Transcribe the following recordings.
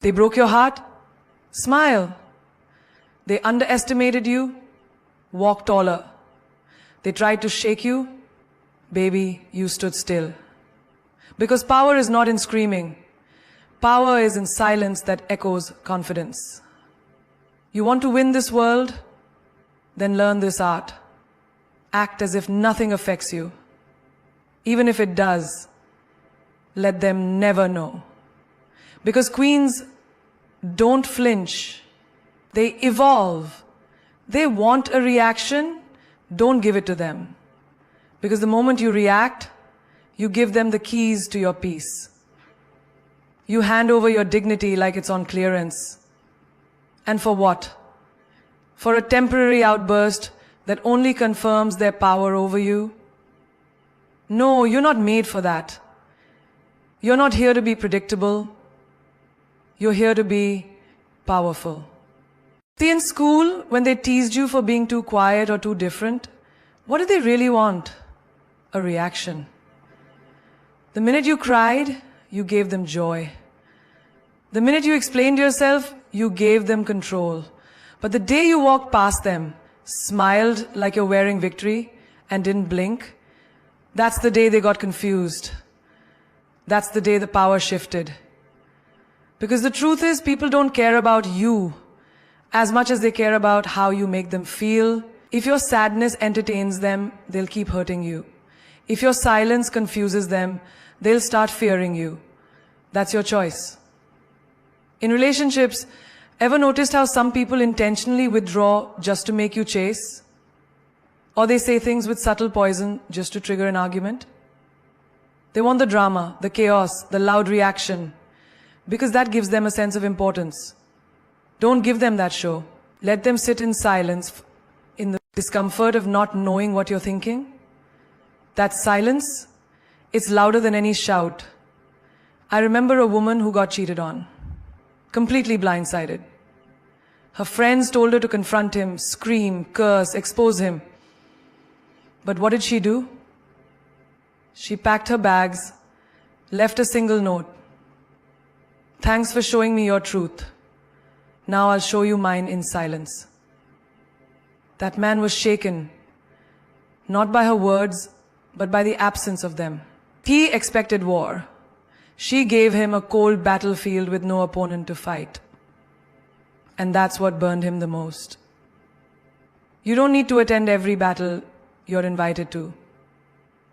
They broke your heart? Smile. They underestimated you? Walk taller. They tried to shake you? Baby, you stood still. Because power is not in screaming. Power is in silence that echoes confidence. You want to win this world? Then learn this art. Act as if nothing affects you. Even if it does, let them never know. Because queens don't flinch. They evolve. They want a reaction, don't give it to them. Because the moment you react, you give them the keys to your peace. You hand over your dignity like it's on clearance. And for what? For a temporary outburst that only confirms their power over you? No, you're not made for that. You're not here to be predictable. You're here to be powerful. See, in school, when they teased you for being too quiet or too different, what did they really want? A reaction. The minute you cried, you gave them joy. The minute you explained yourself, you gave them control. But the day you walked past them, smiled like you're wearing victory, and didn't blink, that's the day they got confused. That's the day the power shifted. Because the truth is, people don't care about you as much as they care about how you make them feel. If your sadness entertains them, they'll keep hurting you. If your silence confuses them, they'll start fearing you. That's your choice. In relationships, ever noticed how some people intentionally withdraw just to make you chase? Or they say things with subtle poison just to trigger an argument? They want the drama, the chaos, the loud reaction, because that gives them a sense of importance. Don't give them that show. Let them sit in silence, in the discomfort of not knowing what you're thinking. That silence, it's louder than any shout. I remember a woman who got cheated on, completely blindsided. Her friends told her to confront him, scream, curse, expose him. But what did she do? She packed her bags, left a single note. Thanks for showing me your truth. Now I'll show you mine in silence. That man was shaken, not by her words, but by the absence of them. He expected war. She gave him a cold battlefield with no opponent to fight. And that's what burned him the most. You don't need to attend every battle you're invited to.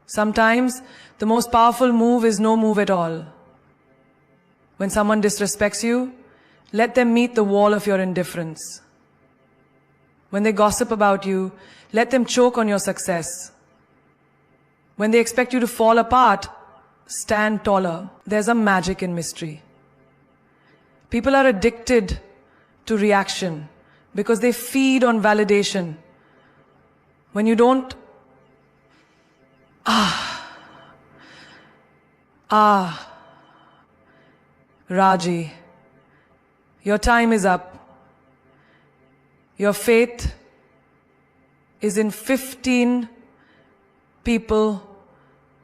Sometimes the most powerful move is no move at all. When someone disrespects you, let them meet the wall of your indifference. When they gossip about you, let them choke on your success. When they expect you to fall apart, stand taller. There's a magic in mystery. People are addicted to reaction because they feed on validation. When you don't, Raji, your time is up. Your fate is in 15 people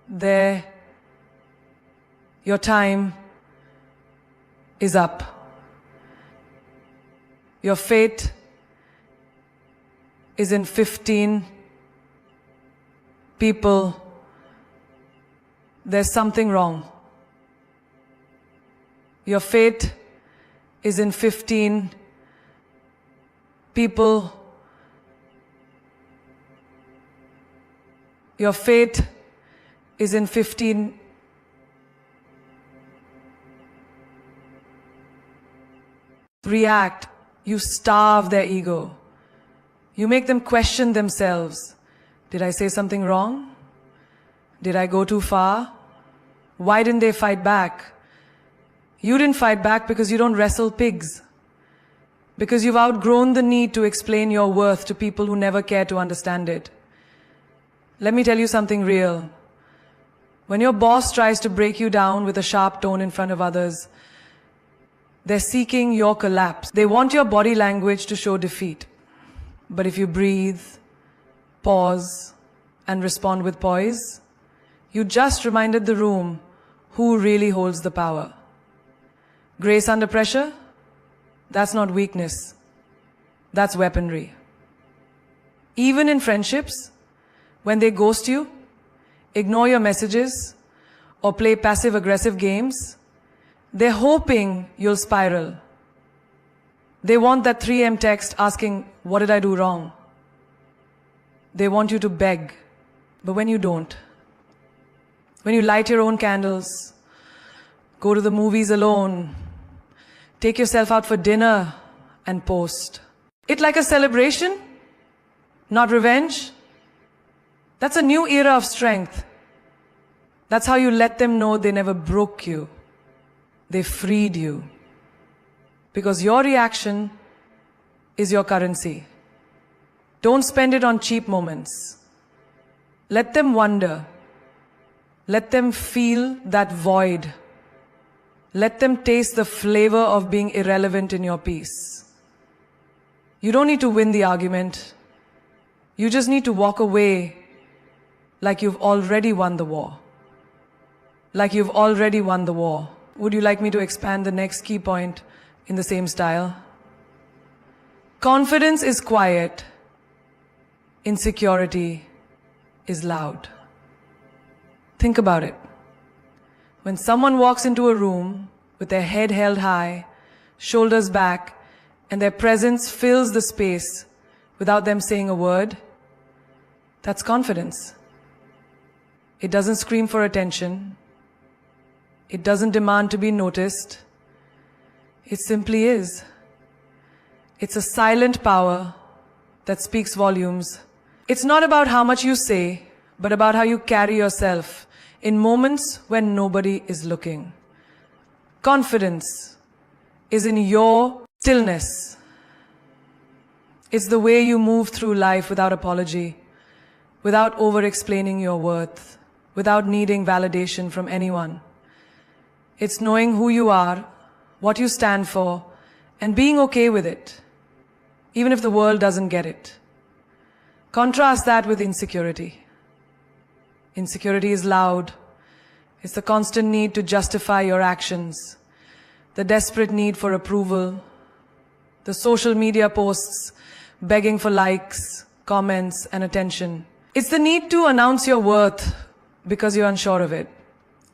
there. Your time is up. Your fate is in 15 people. There's something wrong. Your fate is in 15 people. Your fate is in 15. React. You starve their ego. You make them question themselves. Did I say something wrong? Did I go too far? Why didn't they fight back? You didn't fight back because you don't wrestle pigs. Because you've outgrown the need to explain your worth to people who never care to understand it. Let me tell you something real. When your boss tries to break you down with a sharp tone in front of others, they're seeking your collapse. They want your body language to show defeat. But if you breathe, pause, and respond with poise, you just reminded the room who really holds the power. Grace under pressure? That's not weakness. That's weaponry. Even in friendships, when they ghost you, ignore your messages, or play passive-aggressive games, they're hoping you'll spiral. They want that 3 a.m. text asking, what did I do wrong? They want you to beg, but when you don't, when you light your own candles, go to the movies alone, take yourself out for dinner and post it like a celebration, not revenge, that's a new era of strength. That's how you let them know they never broke you. They freed you. Because your reaction is your currency. Don't spend it on cheap moments. Let them wonder. Let them feel that void. Let them taste the flavor of being irrelevant in your peace. You don't need to win the argument. You just need to walk away like you've already won the war. Like you've already won the war. Would you like me to expand the next key point in the same style? Confidence is quiet. Insecurity is loud. Think about it. When someone walks into a room with their head held high, shoulders back, and their presence fills the space without them saying a word, that's confidence. It doesn't scream for attention. It doesn't demand to be noticed. It simply is. It's a silent power that speaks volumes. It's not about how much you say, but about how you carry yourself in moments when nobody is looking. Confidence is in your stillness. It's the way you move through life without apology, without over-explaining your worth, without needing validation from anyone. It's knowing who you are, what you stand for, and being okay with it, even if the world doesn't get it. Contrast that with insecurity. Insecurity is loud. It's the constant need to justify your actions, the desperate need for approval, the social media posts begging for likes, comments, and attention. It's the need to announce your worth because you're unsure of it.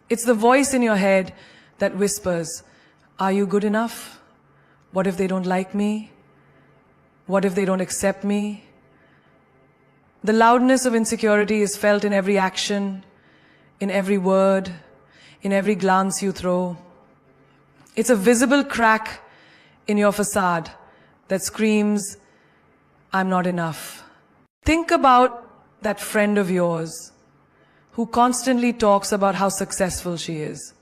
It's the voice in your head that whispers, are you good enough? What if they don't like me? What if they don't accept me? The loudness of insecurity is felt in every action, in every word, in every glance you throw. It's a visible crack in your facade that screams, I'm not enough. Think about that friend of yours who constantly talks about how successful she is.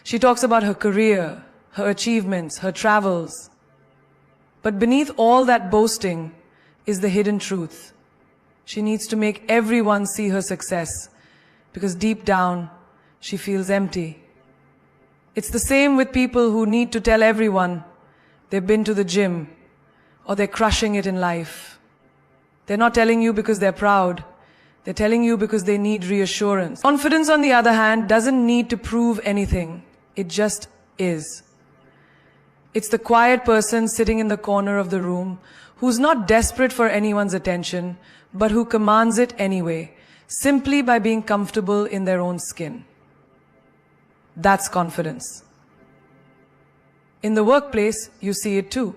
She talks about her career, her achievements, her travels. But beneath all that boasting is the hidden truth. She needs to make everyone see her success because deep down she feels empty. It's the same with people who need to tell everyone they've been to the gym or they're crushing it in life. They're not telling you because they're proud. They're telling you because they need reassurance. Confidence, on the other hand, doesn't need to prove anything. It just is. It's the quiet person sitting in the corner of the room who's not desperate for anyone's attention, but who commands it anyway, simply by being comfortable in their own skin. That's confidence. In the workplace, you see it too.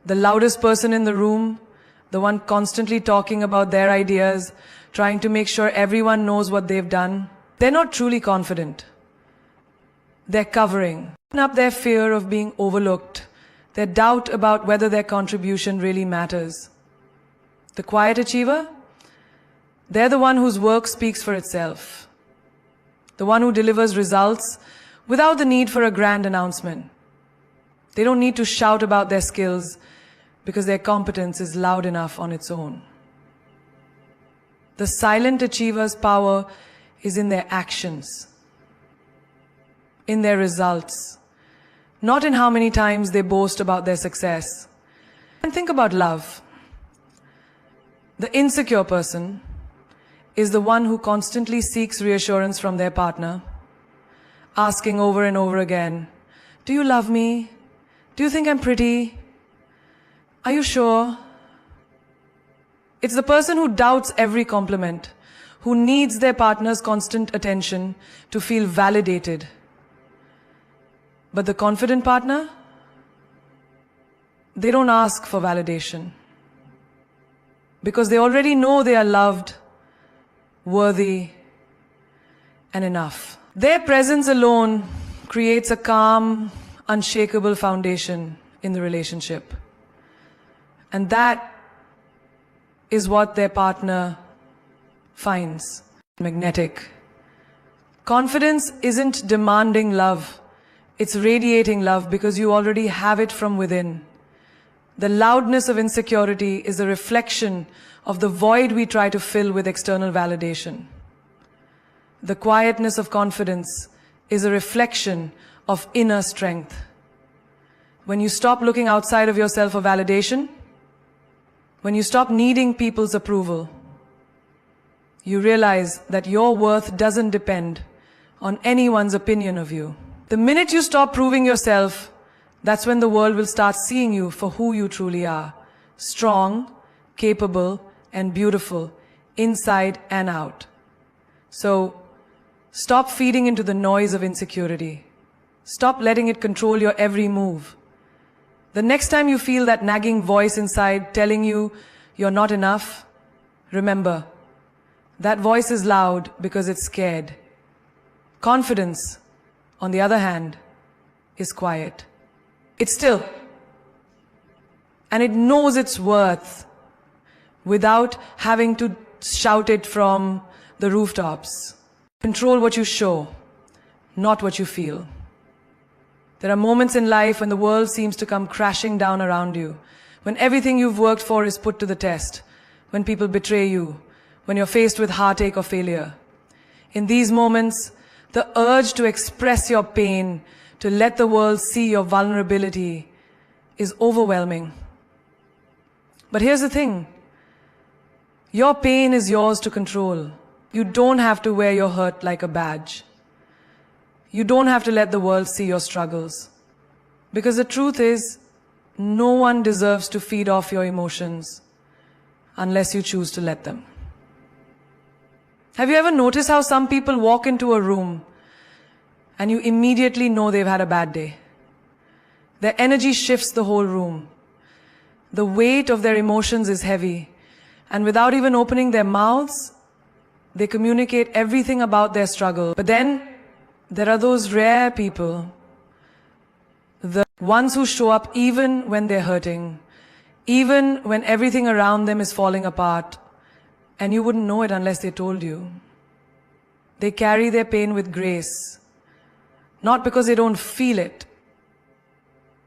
The loudest person in the room, the one constantly talking about their ideas, trying to make sure everyone knows what they've done, they're not truly confident. They're covering up their fear of being overlooked, their doubt about whether their contribution really matters. The quiet achiever, they're the one whose work speaks for itself. The one who delivers results without the need for a grand announcement. They don't need to shout about their skills because their competence is loud enough on its own. The silent achiever's power is in their actions, in their results, not in how many times they boast about their success. And think about love. The insecure person is the one who constantly seeks reassurance from their partner, asking over and over again, Do you love me? Do you think I'm pretty? Are you sure? It's the person who doubts every compliment, who needs their partner's constant attention to feel validated. But the confident partner, they don't ask for validation because they already know they are loved, worthy, and enough. Their presence alone creates a calm, unshakable foundation in the relationship. And that is what their partner finds magnetic. Confidence isn't demanding love. It's radiating love because you already have it from within. The loudness of insecurity is a reflection of the void we try to fill with external validation. The quietness of confidence is a reflection of inner strength. When you stop looking outside of yourself for validation, when you stop needing people's approval, you realize that your worth doesn't depend on anyone's opinion of you. The minute you stop proving yourself, that's when the world will start seeing you for who you truly are. Strong, capable, and beautiful, inside and out. So, stop feeding into the noise of insecurity. Stop letting it control your every move. The next time you feel that nagging voice inside telling you you're not enough, remember, that voice is loud because it's scared. Confidence, on the other hand, is quiet. It's still. And it knows its worth without having to shout it from the rooftops. Control what you show, not what you feel. There are moments in life when the world seems to come crashing down around you, when everything you've worked for is put to the test, when people betray you, when you're faced with heartache or failure. In these moments, the urge to express your pain, to let the world see your vulnerability, is overwhelming. But here's the thing. Your pain is yours to control. You don't have to wear your hurt like a badge. You don't have to let the world see your struggles. Because the truth is, no one deserves to feed off your emotions unless you choose to let them. Have you ever noticed how some people walk into a room and you immediately know they've had a bad day? Their energy shifts the whole room. The weight of their emotions is heavy, and without even opening their mouths, they communicate everything about their struggle. But then, there are those rare people, the ones who show up even when they're hurting, even when everything around them is falling apart, and you wouldn't know it unless they told you. They carry their pain with grace, not because they don't feel it,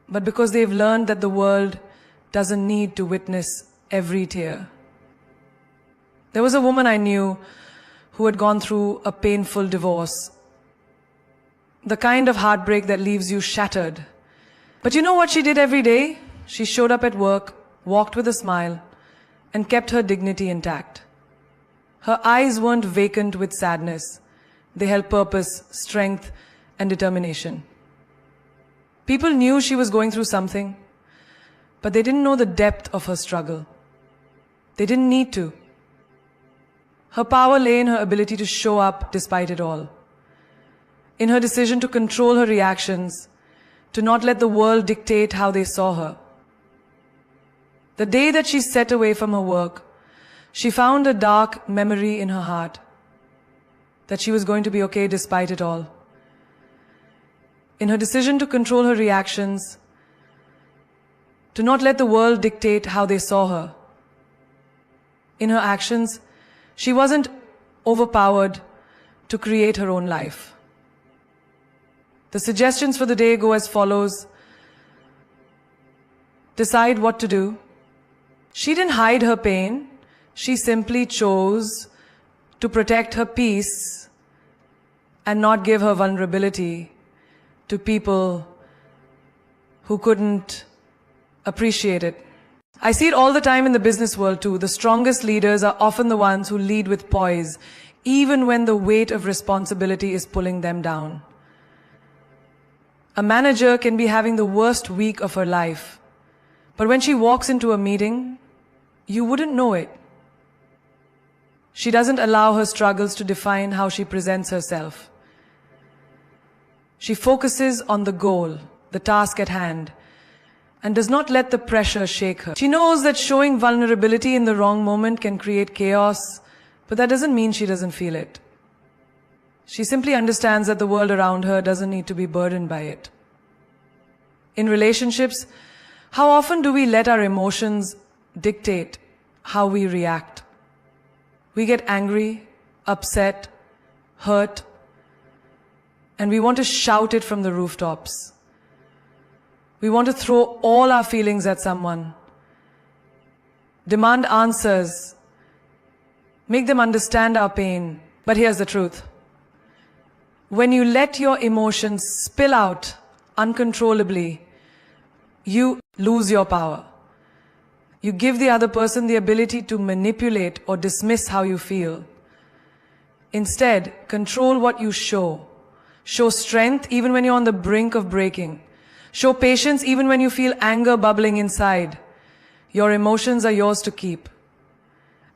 but because they've learned that the world doesn't need to witness every tear. There was a woman I knew who had gone through a painful divorce. The kind of heartbreak that leaves you shattered. But you know what she did every day? She showed up at work, walked with a smile, and kept her dignity intact. Her eyes weren't vacant with sadness. They held purpose, strength, and determination. People knew she was going through something, but they didn't know the depth of her struggle. They didn't need to. Her power lay in her ability to show up despite it all. In her decision to control her reactions, to not let the world dictate how they saw her. The day that she set away from her work, she found a dark memory in her heart that she was going to be okay despite it all. In her decision to control her reactions, to not let the world dictate how they saw her. In her actions, she wasn't overpowered to create her own life. The suggestions for the day go as follows. Decide what to do. She didn't hide her pain. She simply chose to protect her peace and not give her vulnerability to people who couldn't appreciate it. I see it all the time in the business world too. The strongest leaders are often the ones who lead with poise, even when the weight of responsibility is pulling them down. A manager can be having the worst week of her life, but when she walks into a meeting, you wouldn't know it. She doesn't allow her struggles to define how she presents herself. She focuses on the goal, the task at hand, and does not let the pressure shake her. She knows that showing vulnerability in the wrong moment can create chaos, but that doesn't mean she doesn't feel it. She simply understands that the world around her doesn't need to be burdened by it. In relationships, how often do we let our emotions dictate how we react? We get angry, upset, hurt, and we want to shout it from the rooftops. We want to throw all our feelings at someone, demand answers, make them understand our pain. But here's the truth. When you let your emotions spill out uncontrollably, you lose your power. You give the other person the ability to manipulate or dismiss how you feel. Instead, control what you show. Show strength even when you're on the brink of breaking. Show patience even when you feel anger bubbling inside. Your emotions are yours to keep.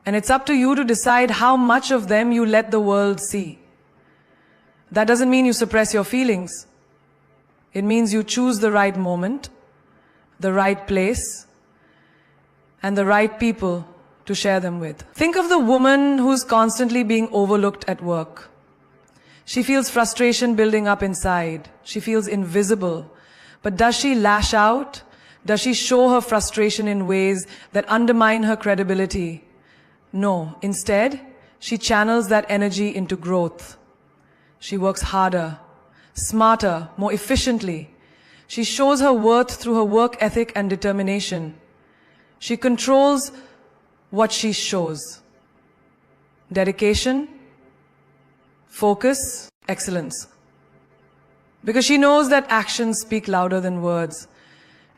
And it's up to you to decide how much of them you let the world see. That doesn't mean you suppress your feelings. It means you choose the right moment, the right place, and the right people to share them with. Think of the woman who's constantly being overlooked at work. She feels frustration building up inside. She feels invisible. But does she lash out? Does she show her frustration in ways that undermine her credibility? No. Instead, she channels that energy into growth. She works harder, smarter, more efficiently. She shows her worth through her work ethic and determination. She controls what she shows. Dedication, focus, excellence. Because she knows that actions speak louder than words.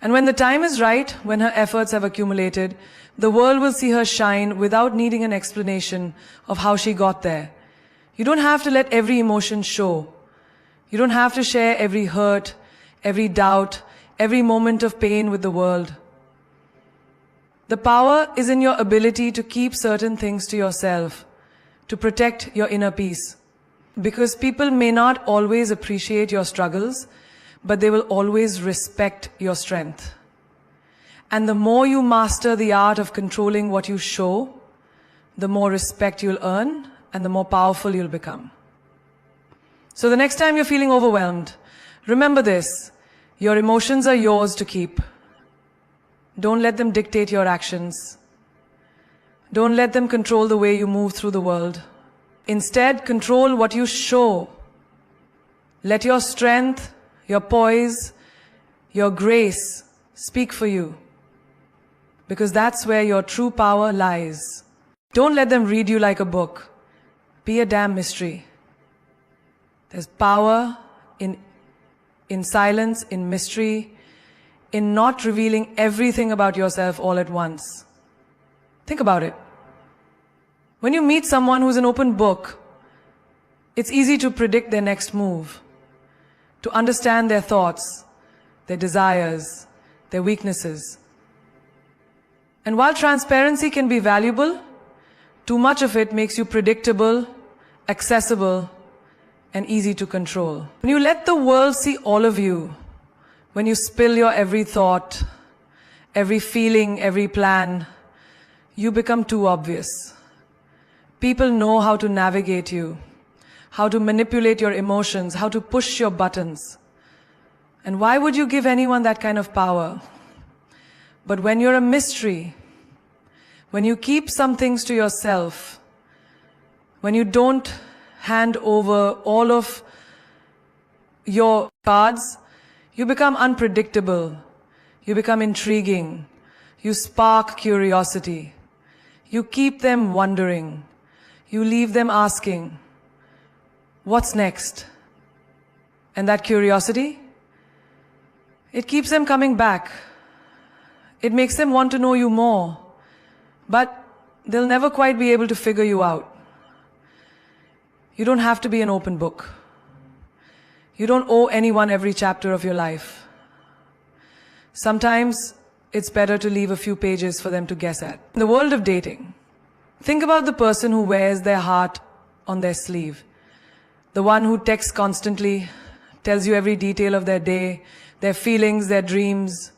And when the time is right, when her efforts have accumulated, the world will see her shine without needing an explanation of how she got there. You don't have to let every emotion show. You don't have to share every hurt, every doubt, every moment of pain with the world. The power is in your ability to keep certain things to yourself, to protect your inner peace. Because people may not always appreciate your struggles, but they will always respect your strength. And the more you master the art of controlling what you show, the more respect you'll earn and the more powerful you'll become. So the next time you're feeling overwhelmed, remember this: your emotions are yours to keep. Don't let them dictate your actions. Don't let them control the way you move through the world. Instead, control what you show. Let your strength, your poise, your grace speak for you. Because that's where your true power lies. Don't let them read you like a book. Be a damn mystery. There's power in silence, in mystery, in not revealing everything about yourself all at once. Think about it. When you meet someone who's an open book, it's easy to predict their next move, to understand their thoughts, their desires, their weaknesses. And while transparency can be valuable, too much of it makes you predictable, accessible, and easy to control. When you let the world see all of you, when you spill your every thought, every feeling, every plan, you become too obvious. People know how to navigate you, how to manipulate your emotions, how to push your buttons. And why would you give anyone that kind of power? But when you're a mystery, when you keep some things to yourself, when you don't hand over all of your cards, you become unpredictable, you become intriguing, you spark curiosity, you keep them wondering. You leave them asking, what's next? And that curiosity, it keeps them coming back. It makes them want to know you more. But they'll never quite be able to figure you out. You don't have to be an open book. You don't owe anyone every chapter of your life. Sometimes it's better to leave a few pages for them to guess at. In the world of dating, think about the person who wears their heart on their sleeve. The one who texts constantly, tells you every detail of their day, their feelings, their dreams.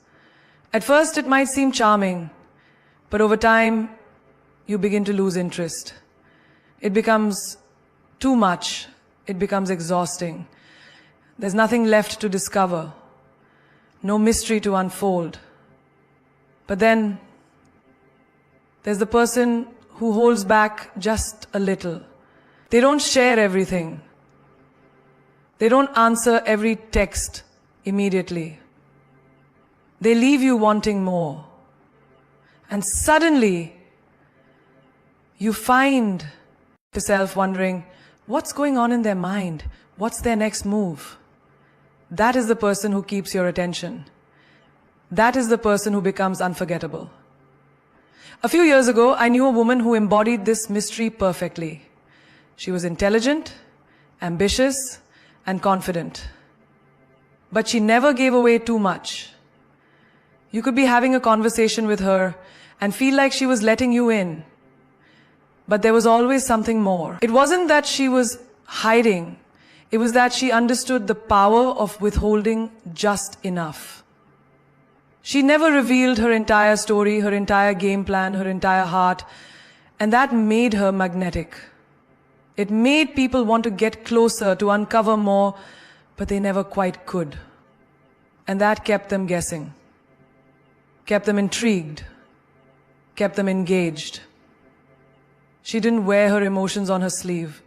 At first it might seem charming, but over time you begin to lose interest. It becomes too much. It becomes exhausting. There's nothing left to discover, no mystery to unfold. But then there's the person who holds back just a little. They don't share everything. They don't answer every text immediately. They leave you wanting more. And suddenly you find yourself wondering, what's going on in their mind? What's their next move? That is the person who keeps your attention. That is the person who becomes unforgettable. A few years ago, I knew a woman who embodied this mystery perfectly. She was intelligent, ambitious, and confident. But she never gave away too much. You could be having a conversation with her and feel like she was letting you in. But there was always something more. It wasn't that she was hiding. It was that she understood the power of withholding just enough. She never revealed her entire story, her entire game plan, her entire heart, and that made her magnetic. It made people want to get closer, to uncover more, but they never quite could. And that kept them guessing, kept them intrigued, kept them engaged. She didn't wear her emotions on her sleeve.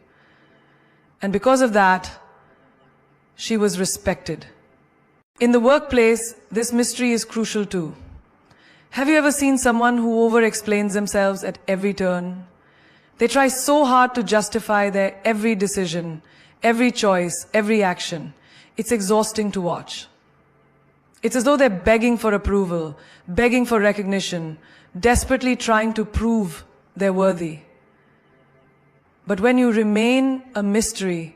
And because of that, she was respected. In the workplace, this mystery is crucial too. Have you ever seen someone who over-explains themselves at every turn? They try so hard to justify their every decision, every choice, every action. It's exhausting to watch. It's as though they're begging for approval, begging for recognition, desperately trying to prove they're worthy. But when you remain a mystery,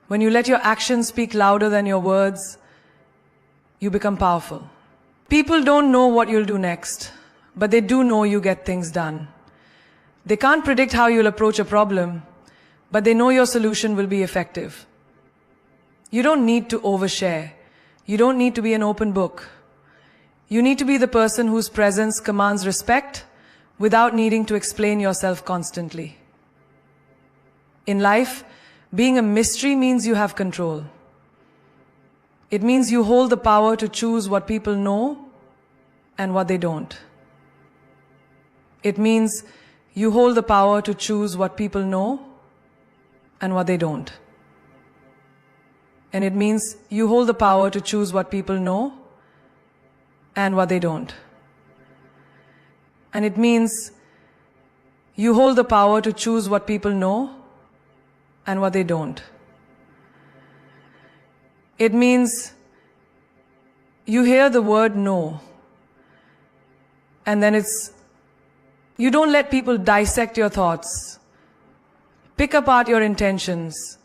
when you let your actions speak louder than your words, you become powerful. People don't know what you'll do next, but they do know you get things done. They can't predict how you'll approach a problem, but they know your solution will be effective. You don't need to overshare. You don't need to be an open book. You need to be the person whose presence commands respect without needing to explain yourself constantly. In life, being a mystery means you have control. It means you hold the power to choose what people know and what they don't. It means you hold the power to choose what people know and what they don't. And it means you hold the power to choose what people know and what they don't. And it means you hold the power to choose what people know and what they don't. It means you hear the word no, and then you don't let people dissect your thoughts, pick apart your intentions,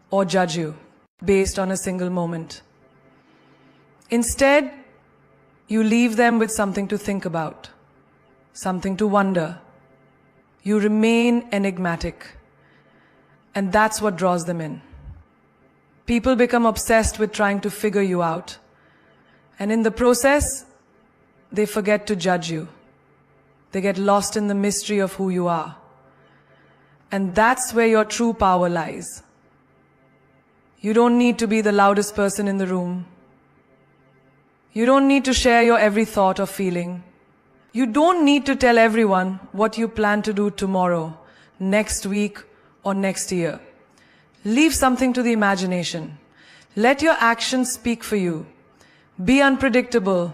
or judge you based on a single moment. Instead, you leave them with something to think about, something to wonder. You remain enigmatic. And that's what draws them in. People become obsessed with trying to figure you out. And in the process, they forget to judge you. They get lost in the mystery of who you are. And that's where your true power lies. You don't need to be the loudest person in the room. You don't need to share your every thought or feeling. You don't need to tell everyone what you plan to do tomorrow, next week, or next year. Leave something to the imagination. Let your actions speak for you. Be unpredictable.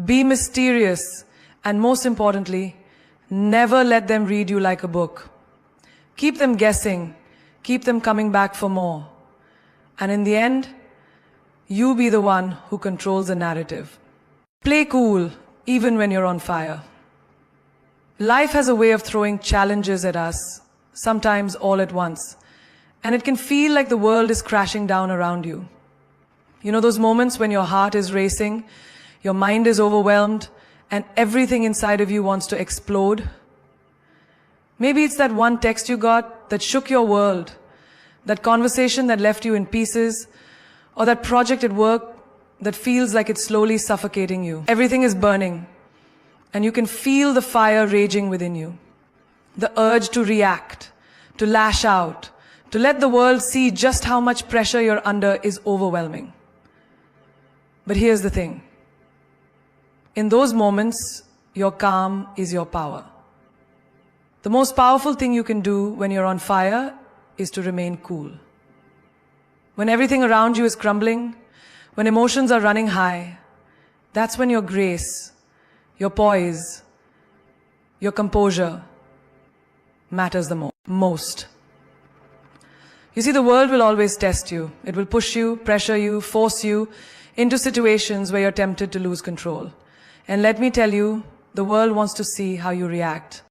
Be mysterious. And most importantly, never let them read you like a book. Keep them guessing. Keep them coming back for more. And in the end, you be the one who controls the narrative. Play cool, even when you're on fire. Life has a way of throwing challenges at us, sometimes all at once, and it can feel like the world is crashing down around you. You know those moments when your heart is racing, your mind is overwhelmed, and everything inside of you wants to explode? Maybe it's that one text you got that shook your world, that conversation that left you in pieces, or that project at work that feels like it's slowly suffocating you. Everything is burning, and you can feel the fire raging within you. The urge to react, to lash out, to let the world see just how much pressure you're under is overwhelming. But here's the thing. In those moments, your calm is your power. The most powerful thing you can do when you're on fire is to remain cool. When everything around you is crumbling, when emotions are running high, that's when your grace, your poise, your composure matters the most. You see, the world will always test you. It will push you, pressure you, force you into situations where you're tempted to lose control. And let me tell you, the world wants to see how you react.